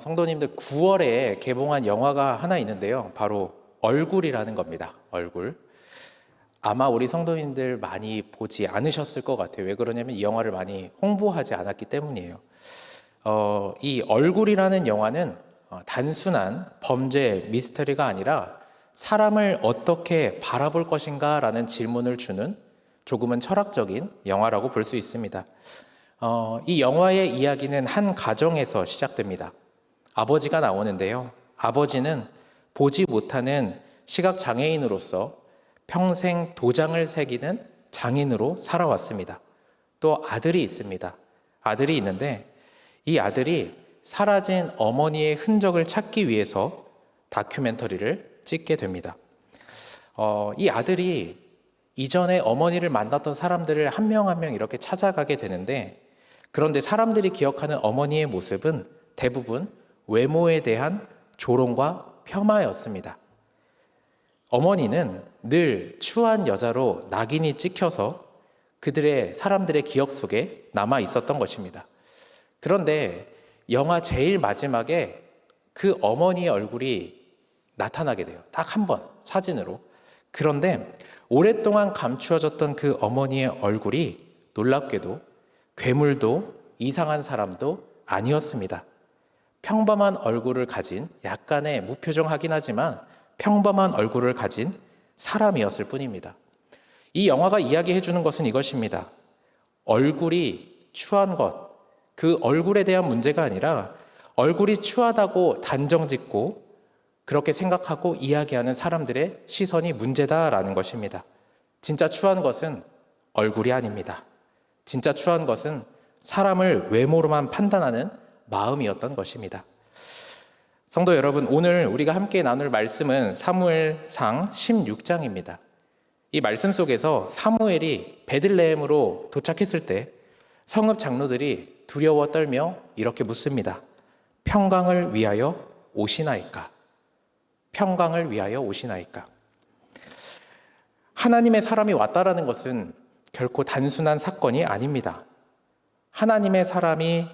성도님들 9월에 개봉한 영화가 하나 있는데요. 바로 얼굴이라는 겁니다. 얼굴. 아마 우리 성도님들 많이 보지 않으셨을 것 같아요. 왜 그러냐면 이 영화를 많이 홍보하지 않았기 때문이에요. 이 얼굴이라는 영화는 단순한 범죄 미스터리가 아니라 사람을 어떻게 바라볼 것인가 라는 질문을 주는 조금은 철학적인 영화라고 볼 수 있습니다. 이 영화의 이야기는 한 가정에서 시작됩니다. 아버지가 나오는데요. 아버지는 보지 못하는 시각장애인으로서 평생 도장을 새기는 장인으로 살아왔습니다. 또 아들이 있습니다. 아들이 있는데 이 아들이 사라진 어머니의 흔적을 찾기 위해서 다큐멘터리를 찍게 됩니다. 이 아들이 이전에 어머니를 만났던 사람들을 한 명 한 명 이렇게 찾아가게 되는데, 그런데 사람들이 기억하는 어머니의 모습은 대부분 외모에 대한 조롱과 폄하였습니다. 어머니는 늘 추한 여자로 낙인이 찍혀서 사람들의 기억 속에 남아 있었던 것입니다. 그런데 영화 제일 마지막에 그 어머니의 얼굴이 나타나게 돼요. 딱 한 번, 사진으로. 그런데 오랫동안 감추어졌던 그 어머니의 얼굴이 놀랍게도 괴물도 이상한 사람도 아니었습니다. 평범한 얼굴을 가진, 약간의 무표정하긴 하지만 평범한 얼굴을 가진 사람이었을 뿐입니다. 이 영화가 이야기해 주는 것은 이것입니다. 얼굴이 추한 것, 그 얼굴에 대한 문제가 아니라 얼굴이 추하다고 단정짓고 그렇게 생각하고 이야기하는 사람들의 시선이 문제다라는 것입니다. 진짜 추한 것은 얼굴이 아닙니다. 진짜 추한 것은 사람을 외모로만 판단하는 마음이었던 것입니다. 성도 여러분, 오늘 우리가 함께 나눌 말씀은 사무엘상 16장입니다. 이 말씀 속에서 사무엘이 베들레헴으로 도착했을 때 성읍 장로들이 두려워 떨며 이렇게 묻습니다. 평강을 위하여 오시나이까? 평강을 위하여 오시나이까? 하나님의 사람이 왔다라는 것은 결코 단순한 사건이 아닙니다. 하나님의 사람이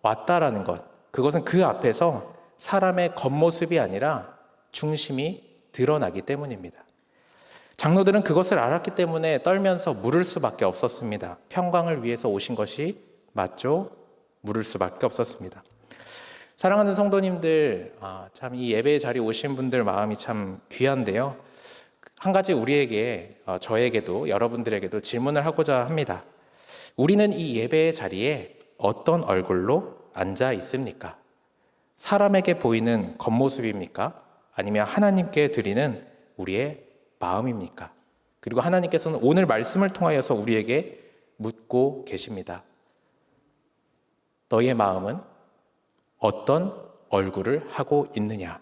왔다라는 것, 그것은 그 앞에서 사람의 겉모습이 아니라 중심이 드러나기 때문입니다. 장로들은 그것을 알았기 때문에 떨면서 물을 수밖에 없었습니다. 평강을 위해서 오신 것이 맞죠? 물을 수밖에 없었습니다. 사랑하는 성도님들, 참 이 예배의 자리에 오신 분들 마음이 참 귀한데요. 한 가지 우리에게, 저에게도 여러분들에게도 질문을 하고자 합니다. 우리는 이 예배의 자리에 어떤 얼굴로 앉아 있습니까? 사람에게 보이는 겉모습입니까? 아니면 하나님께 드리는 우리의 마음입니까? 그리고 하나님께서는 오늘 말씀을 통하여서 우리에게 묻고 계십니다. 너의 마음은 어떤 얼굴을 하고 있느냐?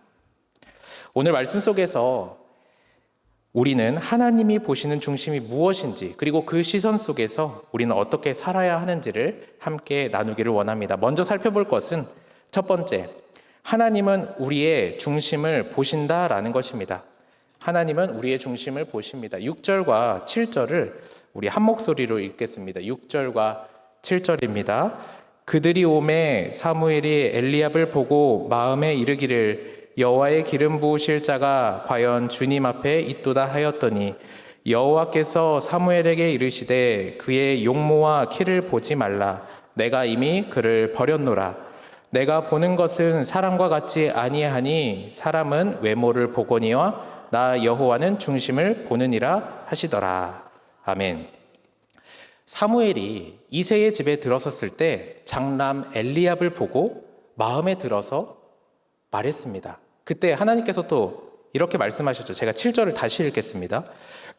오늘 말씀 속에서 우리는 하나님이 보시는 중심이 무엇인지, 그리고 그 시선 속에서 우리는 어떻게 살아야 하는지를 함께 나누기를 원합니다. 먼저 살펴볼 것은 첫 번째, 하나님은 우리의 중심을 보신다라는 것입니다. 하나님은 우리의 중심을 보십니다. 6절과 7절을 우리 한 목소리로 읽겠습니다. 6절과 7절입니다. 그들이 오매 사무엘이 엘리압을 보고 마음에 이르기를 여호와의 기름 부으실 자가 과연 주님 앞에 있도다 하였더니 여호와께서 사무엘에게 이르시되 그의 용모와 키를 보지 말라. 내가 이미 그를 버렸노라. 내가 보는 것은 사람과 같지 아니하니 사람은 외모를 보거니와 나 여호와는 중심을 보느니라 하시더라. 아멘. 사무엘이 이새의 집에 들어섰을 때 장남 엘리압을 보고 마음에 들어서 말했습니다. 그때 하나님께서 또 이렇게 말씀하셨죠. 제가 7절을 다시 읽겠습니다.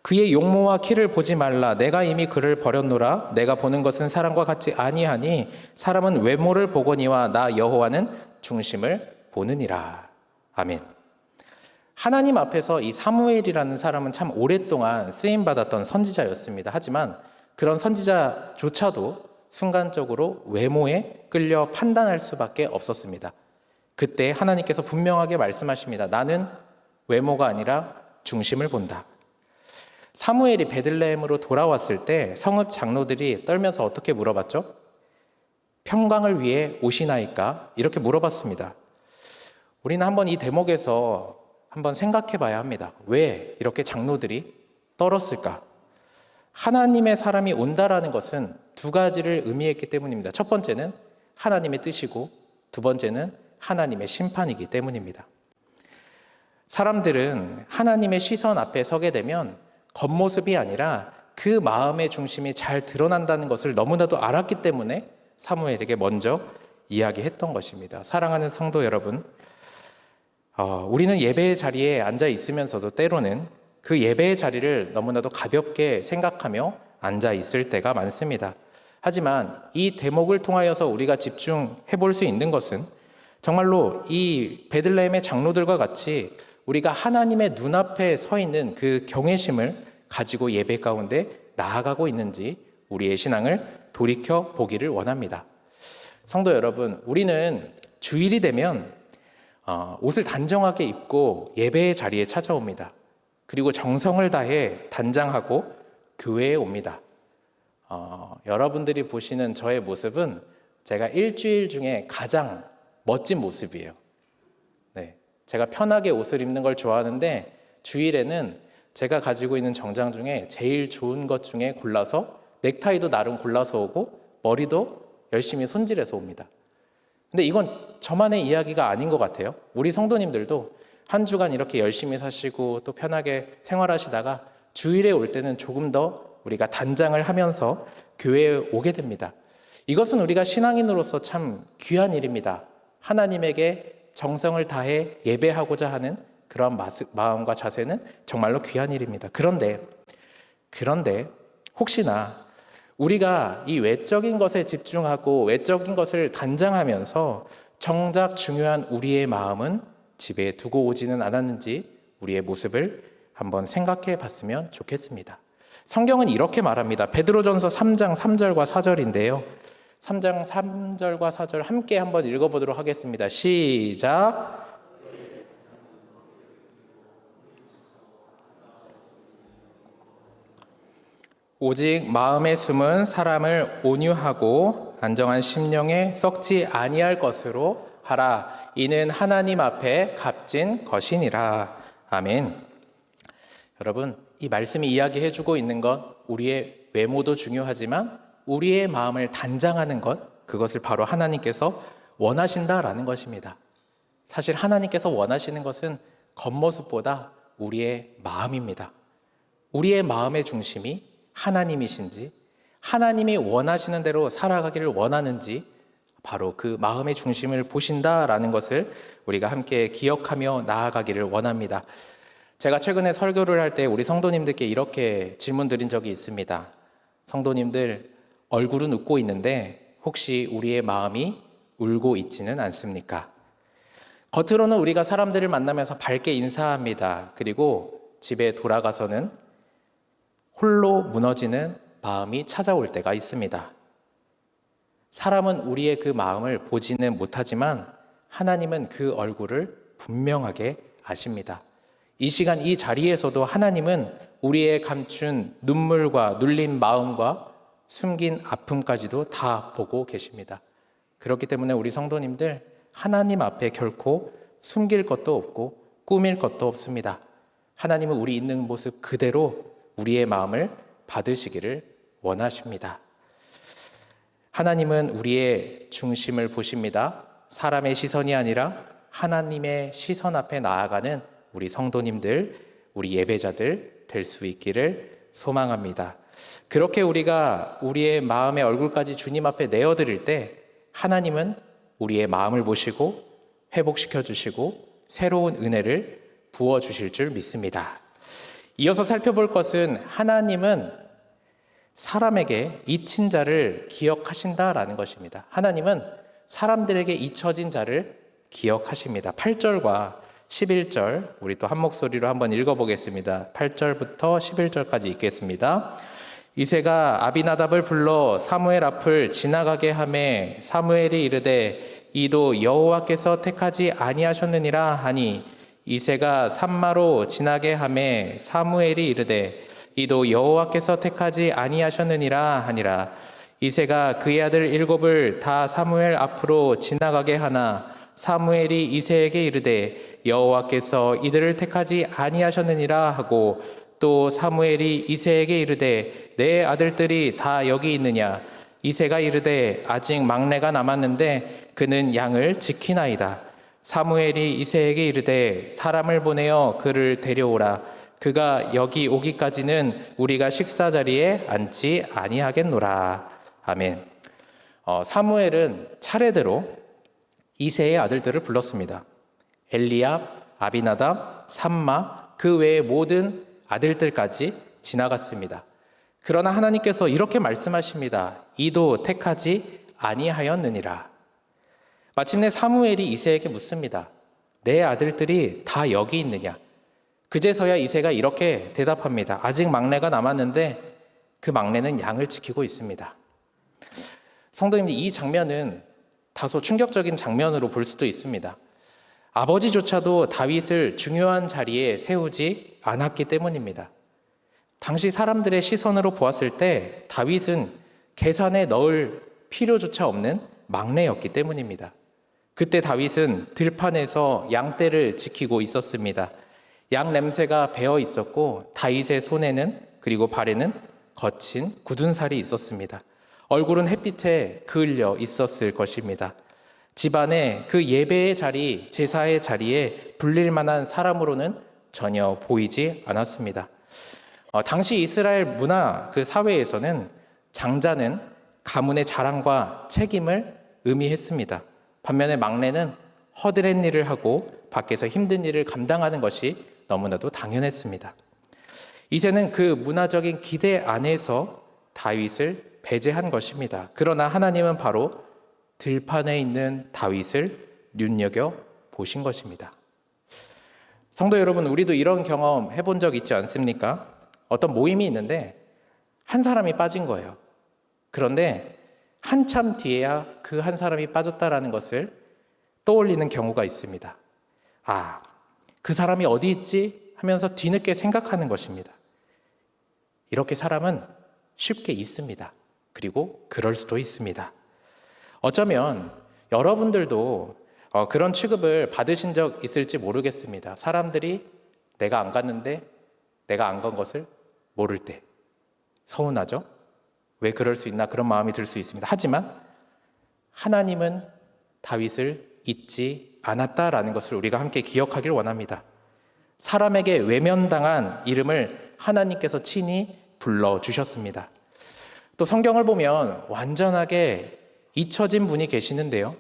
그의 용모와 키를 보지 말라. 내가 이미 그를 버렸노라. 내가 보는 것은 사람과 같지 아니하니 사람은 외모를 보거니와 나 여호와는 중심을 보느니라. 아멘. 하나님 앞에서 이 사무엘이라는 사람은 참 오랫동안 쓰임받았던 선지자였습니다. 하지만 그런 선지자조차도 순간적으로 외모에 끌려 판단할 수밖에 없었습니다. 그때 하나님께서 분명하게 말씀하십니다. 나는 외모가 아니라 중심을 본다. 사무엘이 베들레헴으로 돌아왔을 때 성읍 장로들이 떨면서 어떻게 물어봤죠? 평강을 위해 오시나이까? 이렇게 물어봤습니다. 우리는 한번 이 대목에서 한번 생각해 봐야 합니다. 왜 이렇게 장로들이 떨었을까? 하나님의 사람이 온다라는 것은 두 가지를 의미했기 때문입니다. 첫 번째는 하나님의 뜻이고 두 번째는 하나님의 심판이기 때문입니다. 사람들은 하나님의 시선 앞에 서게 되면 겉모습이 아니라 그 마음의 중심이 잘 드러난다는 것을 너무나도 알았기 때문에 사무엘에게 먼저 이야기했던 것입니다. 사랑하는 성도 여러분, 우리는 예배의 자리에 앉아 있으면서도 때로는 그 예배의 자리를 너무나도 가볍게 생각하며 앉아 있을 때가 많습니다. 하지만 이 대목을 통하여서 우리가 집중해 볼 수 있는 것은 정말로 이 베들레헴의 장로들과 같이 우리가 하나님의 눈앞에 서 있는 그 경외심을 가지고 예배 가운데 나아가고 있는지 우리의 신앙을 돌이켜 보기를 원합니다. 성도 여러분, 우리는 주일이 되면 옷을 단정하게 입고 예배의 자리에 찾아옵니다. 그리고 정성을 다해 단장하고 교회에 옵니다. 여러분들이 보시는 저의 모습은 제가 일주일 중에 가장 멋진 모습이에요. 네, 제가 편하게 옷을 입는 걸 좋아하는데 주일에는 제가 가지고 있는 정장 중에 제일 좋은 것 중에 골라서 넥타이도 나름 골라서 오고 머리도 열심히 손질해서 옵니다. 근데 이건 저만의 이야기가 아닌 것 같아요. 우리 성도님들도 한 주간 이렇게 열심히 사시고 또 편하게 생활하시다가 주일에 올 때는 조금 더 우리가 단장을 하면서 교회에 오게 됩니다. 이것은 우리가 신앙인으로서 참 귀한 일입니다. 하나님에게 정성을 다해 예배하고자 하는 그런 마음과 자세는 정말로 귀한 일입니다. 그런데 혹시나 우리가 이 외적인 것에 집중하고 외적인 것을 단장하면서 정작 중요한 우리의 마음은 집에 두고 오지는 않았는지 우리의 모습을 한번 생각해 봤으면 좋겠습니다. 성경은 이렇게 말합니다. 베드로전서 3장 3절과 4절인데요. 3장 3절과 4절 함께 한번 읽어보도록 하겠습니다. 시작. 오직 마음에 숨은 사람을 온유하고 안정한 심령에 썩지 아니할 것으로 하라. 이는 하나님 앞에 값진 것이니라. 아멘. 여러분, 이 말씀이 이야기해주고 있는 것, 우리의 외모도 중요하지만 우리의 마음을 단장하는 것, 그것을 바로 하나님께서 원하신다라는 것입니다. 사실 하나님께서 원하시는 것은 겉모습보다 우리의 마음입니다. 우리의 마음의 중심이 하나님이신지, 하나님이 원하시는 대로 살아가기를 원하는지 바로 그 마음의 중심을 보신다라는 것을 우리가 함께 기억하며 나아가기를 원합니다. 제가 최근에 설교를 할 때 우리 성도님들께 이렇게 질문 드린 적이 있습니다. 성도님들, 얼굴은 웃고 있는데 혹시 우리의 마음이 울고 있지는 않습니까? 겉으로는 우리가 사람들을 만나면서 밝게 인사합니다. 그리고 집에 돌아가서는 홀로 무너지는 마음이 찾아올 때가 있습니다. 사람은 우리의 그 마음을 보지는 못하지만 하나님은 그 얼굴을 분명하게 아십니다. 이 시간 이 자리에서도 하나님은 우리의 감춘 눈물과 눌린 마음과 숨긴 아픔까지도 다 보고 계십니다. 그렇기 때문에 우리 성도님들, 하나님 앞에 결코 숨길 것도 없고 꾸밀 것도 없습니다. 하나님은 우리 있는 모습 그대로 우리의 마음을 받으시기를 원하십니다. 하나님은 우리의 중심을 보십니다. 사람의 시선이 아니라 하나님의 시선 앞에 나아가는 우리 성도님들, 우리 예배자들 될 수 있기를 소망합니다. 그렇게 우리가 우리의 마음의 얼굴까지 주님 앞에 내어드릴 때 하나님은 우리의 마음을 보시고 회복시켜 주시고 새로운 은혜를 부어주실 줄 믿습니다. 이어서 살펴볼 것은 하나님은 사람에게 잊힌 자를 기억하신다라는 것입니다. 하나님은 사람들에게 잊혀진 자를 기억하십니다. 8절과 11절 우리 또 한 목소리로 한번 읽어보겠습니다. 8절부터 11절까지 읽겠습니다. 이새가 아비나답을 불러 사무엘 앞을 지나가게 하매 사무엘이 이르되 이도 여호와께서 택하지 아니하셨느니라 하니 이새가 산마로 지나게 하매 사무엘이 이르되 이도 여호와께서 택하지 아니하셨느니라 하니라. 이새가 그의 아들 7을 다 사무엘 앞으로 지나가게 하나 사무엘이 이새에게 이르되 여호와께서 이들을 택하지 아니하셨느니라 하고, 또 사무엘이 이새에게 이르되 내 아들들이 다 여기 있느냐? 이새가 이르되 아직 막내가 남았는데 그는 양을 지키나이다. 사무엘이 이새에게 이르되 사람을 보내어 그를 데려오라. 그가 여기 오기까지는 우리가 식사 자리에 앉지 아니하겠노라. 아멘. 사무엘은 차례대로 이새의 아들들을 불렀습니다. 엘리압, 아비나답, 삼마, 그 외의 모든 아들들까지 지나갔습니다. 그러나 하나님께서 이렇게 말씀하십니다. 이도 택하지 아니하였느니라. 마침내 사무엘이 이새에게 묻습니다. 내 아들들이 다 여기 있느냐? 그제서야 이새가 이렇게 대답합니다. 아직 막내가 남았는데 그 막내는 양을 지키고 있습니다. 성도님들, 이 장면은 다소 충격적인 장면으로 볼 수도 있습니다. 아버지조차도 다윗을 중요한 자리에 세우지 않았기 때문입니다. 당시 사람들의 시선으로 보았을 때 다윗은 계산에 넣을 필요조차 없는 막내였기 때문입니다. 그때 다윗은 들판에서 양떼를 지키고 있었습니다. 양 냄새가 배어 있었고 다윗의 손에는 그리고 발에는 거친 굳은 살이 있었습니다. 얼굴은 햇빛에 그을려 있었을 것입니다. 집안에 그 예배의 자리, 제사의 자리에 불릴 만한 사람으로는 전혀 보이지 않았습니다. 당시 이스라엘 문화 그 사회에서는 장자는 가문의 자랑과 책임을 의미했습니다. 반면에 막내는 허드렛 일을 하고 밖에서 힘든 일을 감당하는 것이 너무나도 당연했습니다. 이제는 그 문화적인 기대 안에서 다윗을 배제한 것입니다. 그러나 하나님은 바로 들판에 있는 다윗을 눈여겨 보신 것입니다. 성도 여러분, 우리도 이런 경험 해본 적 있지 않습니까? 어떤 모임이 있는데 한 사람이 빠진 거예요. 그런데 한참 뒤에야 그 한 사람이 빠졌다라는 것을 떠올리는 경우가 있습니다. 아, 그 사람이 어디 있지? 하면서 뒤늦게 생각하는 것입니다. 이렇게 사람은 쉽게 있습니다. 그리고 그럴 수도 있습니다. 어쩌면 여러분들도 그런 취급을 받으신 적 있을지 모르겠습니다. 사람들이 내가 안 갔는데 내가 안 간 것을 모를 때 서운하죠? 왜 그럴 수 있나 그런 마음이 들 수 있습니다. 하지만 하나님은 다윗을 잊지 않았다라는 것을 우리가 함께 기억하길 원합니다. 사람에게 외면당한 이름을 하나님께서 친히 불러주셨습니다. 또 성경을 보면 완전하게 잊혀진 분이 계시는데요.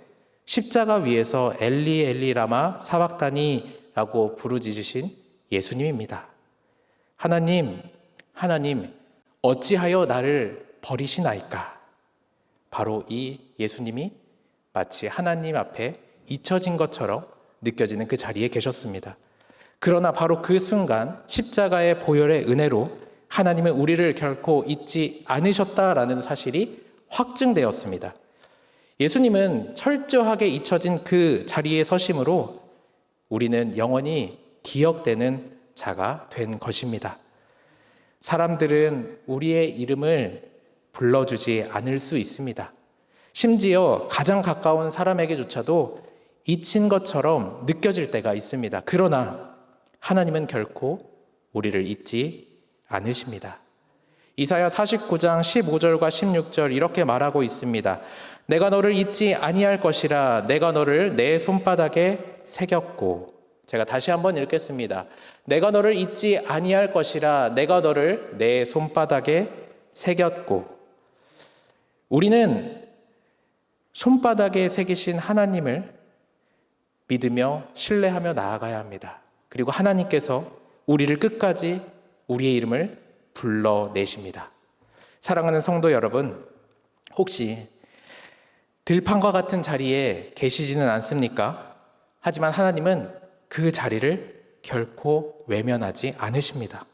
십자가 위에서 엘리 엘리 라마 사박다니라고 부르짖으신 예수님입니다. 하나님, 하나님, 어찌하여 나를 버리시나이까? 바로 이 예수님이 마치 하나님 앞에 잊혀진 것처럼 느껴지는 그 자리에 계셨습니다. 그러나 바로 그 순간 십자가의 보혈의 은혜로 하나님은 우리를 결코 잊지 않으셨다라는 사실이 확증되었습니다. 예수님은 철저하게 잊혀진 그 자리에 서심으로 우리는 영원히 기억되는 자가 된 것입니다. 사람들은 우리의 이름을 불러주지 않을 수 있습니다. 심지어 가장 가까운 사람에게조차도 잊힌 것처럼 느껴질 때가 있습니다. 그러나 하나님은 결코 우리를 잊지 않으십니다. 이사야 49장 15절과 16절 이렇게 말하고 있습니다. 내가 너를 잊지 아니할 것이라. 내가 너를 내 손바닥에 새겼고. 제가 다시 한번 읽겠습니다. 내가 너를 잊지 아니할 것이라. 내가 너를 내 손바닥에 새겼고. 우리는 손바닥에 새기신 하나님을 믿으며 신뢰하며 나아가야 합니다. 그리고 하나님께서 우리를 끝까지 우리의 이름을 불러내십니다. 사랑하는 성도 여러분, 혹시 들판과 같은 자리에 계시지는 않습니까? 하지만 하나님은 그 자리를 결코 외면하지 않으십니다.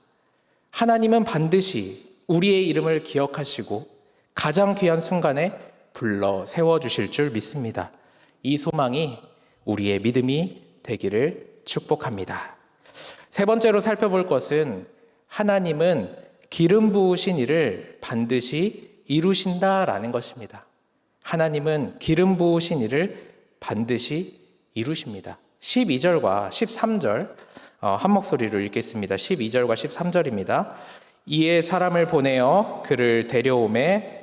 하나님은 반드시 우리의 이름을 기억하시고 가장 귀한 순간에 불러 세워주실 줄 믿습니다. 이 소망이 우리의 믿음이 되기를 축복합니다. 세 번째로 살펴볼 것은 하나님은 기름 부으신 일을 반드시 이루신다라는 것입니다. 하나님은 기름 부으신 일을 반드시 이루십니다. 12절과 13절 한 목소리로 읽겠습니다. 12절과 13절입니다. 이에 사람을 보내어 그를 데려오매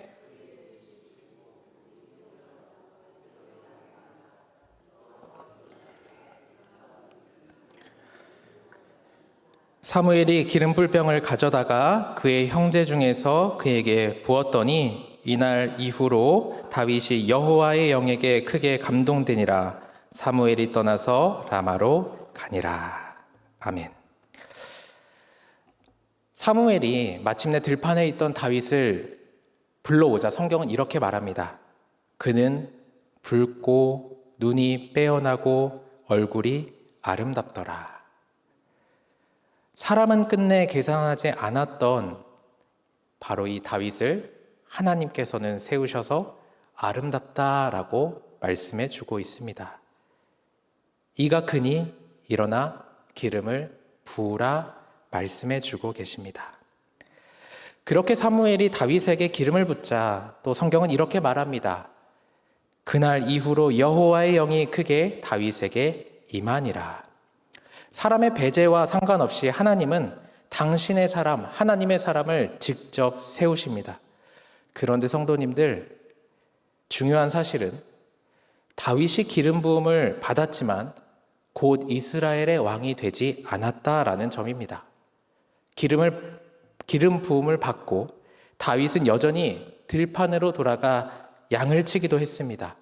사무엘이 기름 뿔병을 가져다가 그의 형제 중에서 그에게 부었더니 이날 이후로 다윗이 여호와의 영에게 크게 감동되니라. 사무엘이 떠나서 라마로 가니라. 아멘. 사무엘이 마침내 들판에 있던 다윗을 불러오자 성경은 이렇게 말합니다. 그는 붉고 눈이 빼어나고 얼굴이 아름답더라. 사람은 끝내 계산하지 않았던 바로 이 다윗을 하나님께서는 세우셔서 아름답다라고 말씀해 주고 있습니다. 이가 크니 일어나 기름을 부으라 말씀해 주고 계십니다. 그렇게 사무엘이 다윗에게 기름을 붓자 또 성경은 이렇게 말합니다. 그날 이후로 여호와의 영이 크게 다윗에게 임하니라. 사람의 배제와 상관없이 하나님은 당신의 사람, 하나님의 사람을 직접 세우십니다. 그런데 성도님들, 중요한 사실은 다윗이 기름 부음을 받았지만 곧 이스라엘의 왕이 되지 않았다라는 점입니다. 기름 부음을 받고 다윗은 여전히 들판으로 돌아가 양을 치기도 했습니다.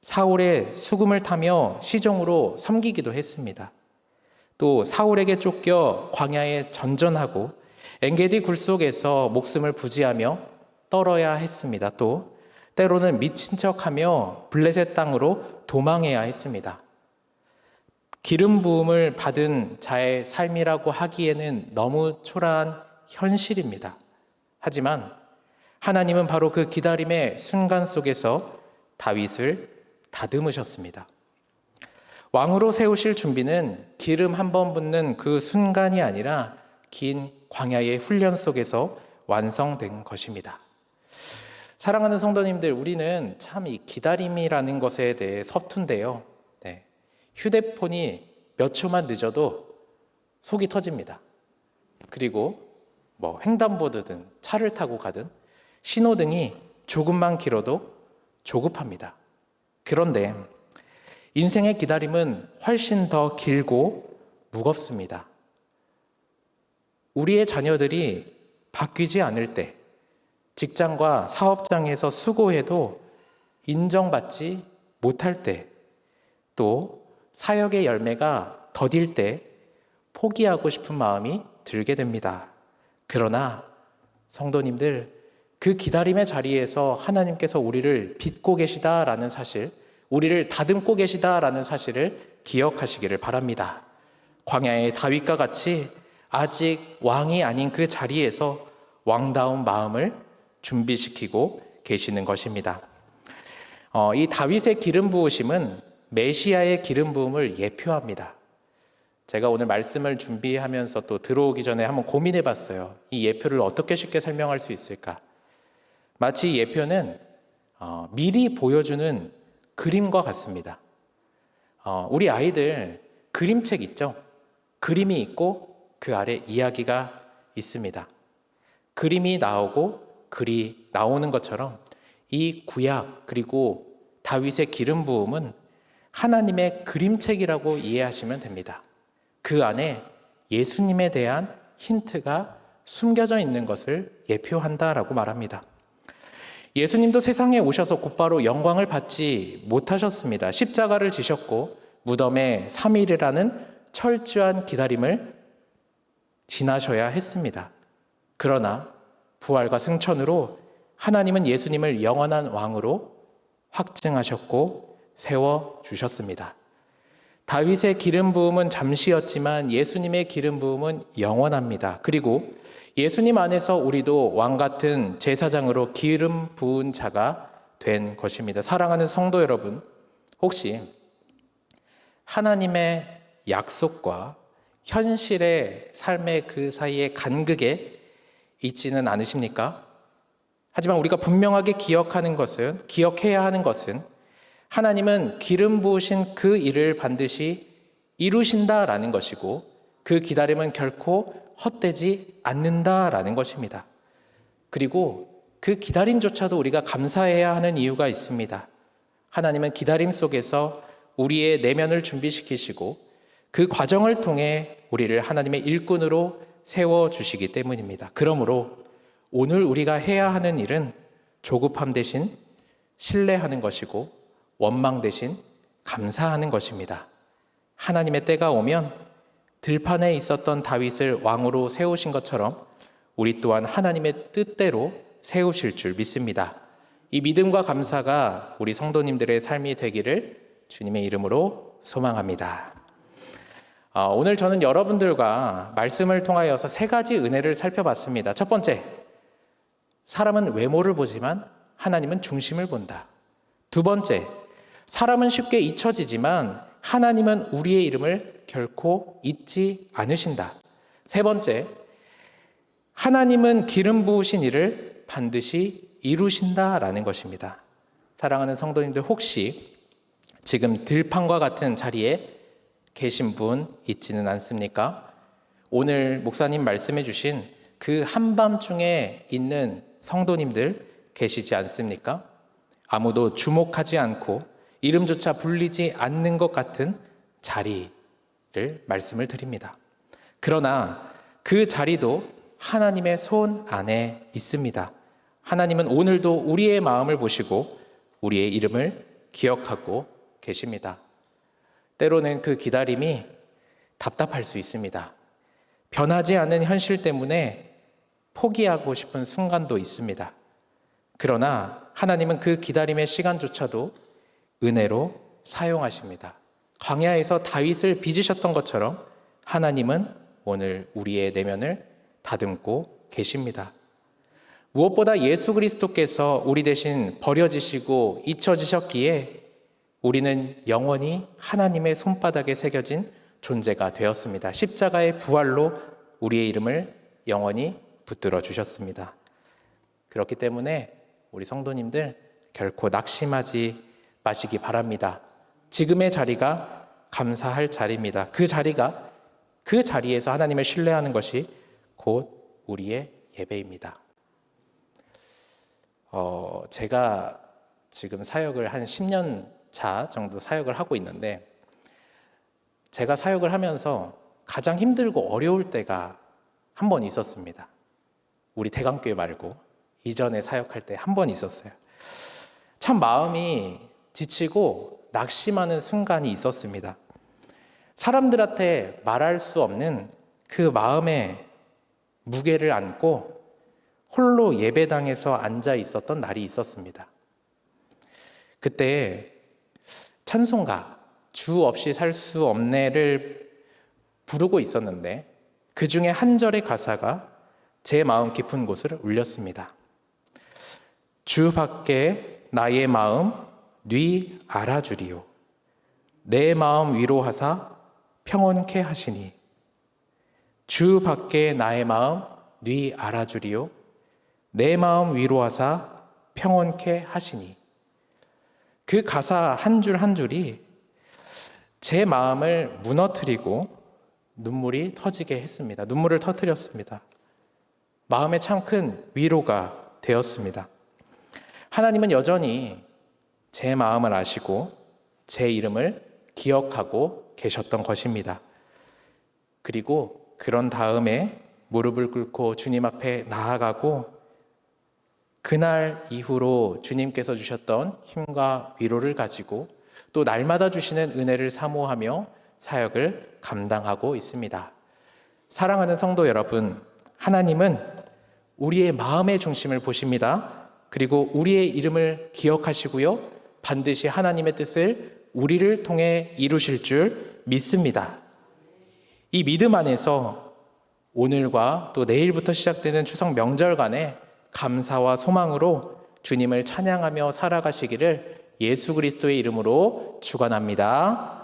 사울의 수금을 타며 시종으로 섬기기도 했습니다. 또 사울에게 쫓겨 광야에 전전하고 엔게디 굴 속에서 목숨을 부지하며 떨어야 했습니다. 또 때로는 미친 척하며 블레셋 땅으로 도망해야 했습니다. 기름 부음을 받은 자의 삶이라고 하기에는 너무 초라한 현실입니다. 하지만 하나님은 바로 그 기다림의 순간 속에서 다윗을 다듬으셨습니다. 왕으로 세우실 준비는 기름 한 번 붓는 그 순간이 아니라 긴 광야의 훈련 속에서 완성된 것입니다. 사랑하는 성도님들, 우리는 참 이 기다림이라는 것에 대해 서툰데요. 휴대폰이 몇 초만 늦어도 속이 터집니다. 그리고 횡단보도든 차를 타고 가든 신호등이 조금만 길어도 조급합니다. 그런데 인생의 기다림은 훨씬 더 길고 무겁습니다. 우리의 자녀들이 바뀌지 않을 때, 직장과 사업장에서 수고해도 인정받지 못할 때, 또 사역의 열매가 더딜 때 포기하고 싶은 마음이 들게 됩니다. 그러나 성도님들, 그 기다림의 자리에서 하나님께서 우리를 빚고 계시다라는 사실, 우리를 다듬고 계시다라는 사실을 기억하시기를 바랍니다. 광야의 다윗과 같이 아직 왕이 아닌 그 자리에서 왕다운 마음을 준비시키고 계시는 것입니다. 이 다윗의 기름 부으심은 메시아의 기름 부음을 예표합니다. 제가 오늘 말씀을 준비하면서 또 들어오기 전에 한번 고민해 봤어요. 이 예표를 어떻게 쉽게 설명할 수 있을까? 마치 이 예표는 미리 보여주는 그림과 같습니다. 우리 아이들 그림책 있죠? 그림이 있고 그 아래 이야기가 있습니다. 그림이 나오고 글이 나오는 것처럼 이 구약 그리고 다윗의 기름 부음은 하나님의 그림책이라고 이해하시면 됩니다. 그 안에 예수님에 대한 힌트가 숨겨져 있는 것을 예표한다라고 말합니다. 예수님도 세상에 오셔서 곧바로 영광을 받지 못하셨습니다. 십자가를 지셨고 무덤에 3일이라는 철저한 기다림을 지나셔야 했습니다. 그러나 부활과 승천으로 하나님은 예수님을 영원한 왕으로 확증하셨고 세워주셨습니다. 다윗의 기름 부음은 잠시였지만 예수님의 기름 부음은 영원합니다. 그리고 예수님 안에서 우리도 왕 같은 제사장으로 기름 부은 자가 된 것입니다. 사랑하는 성도 여러분, 혹시 하나님의 약속과 현실의 삶의 그 사이의 간극에 있지는 않으십니까? 하지만 우리가 분명하게 기억해야 하는 것은 하나님은 기름 부으신 그 일을 반드시 이루신다라는 것이고 그 기다림은 결코 헛되지 않는다라는 것입니다. 그리고 그 기다림조차도 우리가 감사해야 하는 이유가 있습니다. 하나님은 기다림 속에서 우리의 내면을 준비시키시고 그 과정을 통해 우리를 하나님의 일꾼으로 세워주시기 때문입니다. 그러므로 오늘 우리가 해야 하는 일은 조급함 대신 신뢰하는 것이고 원망 대신 감사하는 것입니다. 하나님의 때가 오면 들판에 있었던 다윗을 왕으로 세우신 것처럼 우리 또한 하나님의 뜻대로 세우실 줄 믿습니다. 이 믿음과 감사가 우리 성도님들의 삶이 되기를 주님의 이름으로 소망합니다. 오늘 저는 여러분들과 말씀을 통하여서 세 가지 은혜를 살펴봤습니다. 첫 번째, 사람은 외모를 보지만 하나님은 중심을 본다. 두 번째, 사람은 쉽게 잊혀지지만 하나님은 우리의 이름을 결코 잊지 않으신다. 세 번째, 하나님은 기름 부으신 일을 반드시 이루신다라는 것입니다. 사랑하는 성도님들, 혹시 지금 들판과 같은 자리에 계신 분 있지는 않습니까? 오늘 목사님 말씀해 주신 그 한밤중에 있는 성도님들 계시지 않습니까? 아무도 주목하지 않고 이름조차 불리지 않는 것 같은 자리를 말씀을 드립니다. 그러나 그 자리도 하나님의 손 안에 있습니다. 하나님은 오늘도 우리의 마음을 보시고 우리의 이름을 기억하고 계십니다. 때로는 그 기다림이 답답할 수 있습니다. 변하지 않는 현실 때문에 포기하고 싶은 순간도 있습니다. 그러나 하나님은 그 기다림의 시간조차도 은혜로 사용하십니다. 광야에서 다윗을 빚으셨던 것처럼 하나님은 오늘 우리의 내면을 다듬고 계십니다. 무엇보다 예수 그리스도께서 우리 대신 버려지시고 잊혀지셨기에 우리는 영원히 하나님의 손바닥에 새겨진 존재가 되었습니다. 십자가의 부활로 우리의 이름을 영원히 붙들어 주셨습니다. 그렇기 때문에 우리 성도님들 결코 낙심하지 마시기 바랍니다. 지금의 자리가 감사할 자리입니다. 그 자리에서 하나님을 신뢰하는 것이 곧 우리의 예배입니다. 제가 지금 사역을 한 10년 차 정도 사역을 하고 있는데 제가 사역을 하면서 가장 힘들고 어려울 때가 한 번 있었습니다. 우리 대강교회 말고 이전에 사역할 때 한 번 있었어요. 참 마음이 지치고 낙심하는 순간이 있었습니다. 사람들한테 말할 수 없는 그 마음의 무게를 안고 홀로 예배당에서 앉아 있었던 날이 있었습니다. 그때 찬송가 주 없이 살 수 없네를 부르고 있었는데 그 중에 한 절의 가사가 제 마음 깊은 곳을 울렸습니다. 주밖에 나의 마음 뉘 알아주리요 내 마음 위로하사 평온케 하시니 주밖에 나의 마음 뉘 알아주리요 내 마음 위로하사 평온케 하시니 그 가사 한 줄 한 줄이 제 마음을 무너뜨리고 눈물이 터지게 했습니다. 눈물을 터뜨렸습니다. 마음에 참 큰 위로가 되었습니다. 하나님은 여전히 제 마음을 아시고 제 이름을 기억하고 계셨던 것입니다. 그리고 그런 다음에 무릎을 꿇고 주님 앞에 나아가고 그날 이후로 주님께서 주셨던 힘과 위로를 가지고 또 날마다 주시는 은혜를 사모하며 사역을 감당하고 있습니다. 사랑하는 성도 여러분, 하나님은 우리의 마음의 중심을 보십니다. 그리고 우리의 이름을 기억하시고요. 반드시 하나님의 뜻을 우리를 통해 이루실 줄 믿습니다. 이 믿음 안에서 오늘과 또 내일부터 시작되는 추석 명절간에 감사와 소망으로 주님을 찬양하며 살아가시기를 예수 그리스도의 이름으로 축원합니다.